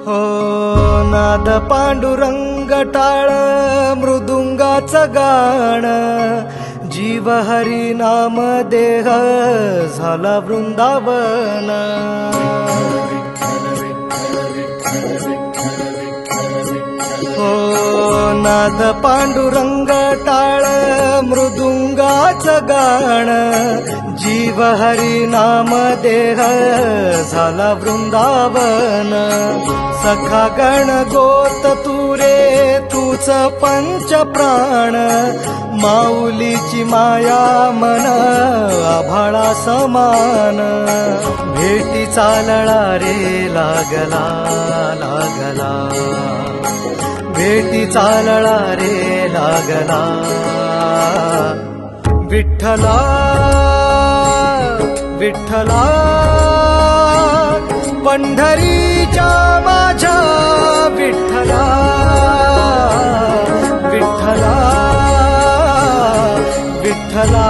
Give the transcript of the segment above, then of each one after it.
हो नाद पांडुरंग टाळ मृदुंगाचं गाण, जीव हरी नाम देह झाला वृंदावन. हो नाद पांडुरंग टाळ मृदुंगाचं गाण, जीव हरी नाम देह झाला वृंदावन. सखा गण गोत तुरे तूच पंच प्राण, माऊलीची माया मन आभाळा समान. भेटी चालळा रे लागला लागला, भेटी चालळा रे लागला. विठ्ठला विठ्ठला पंढरीच्या माझ्या विठ्ठला, विठ्ठला विठ्ठला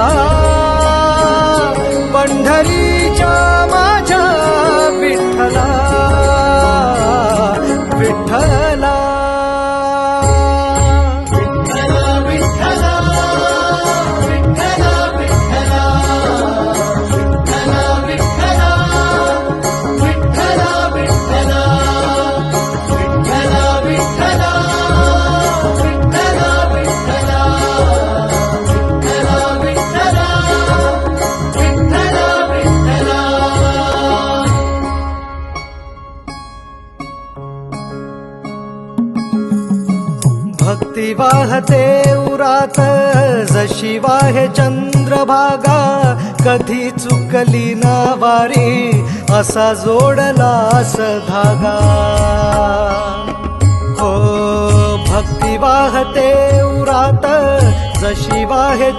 पंढरीच्या माझ्या विठ्ठला, विठ्ठला. भक्ती वाहते उरात जशी वाहे चंद्रभागा, कधी चुकली ना वारी असा जोडलास धागा. हो भक्ती वाहते उरात जशी वाहे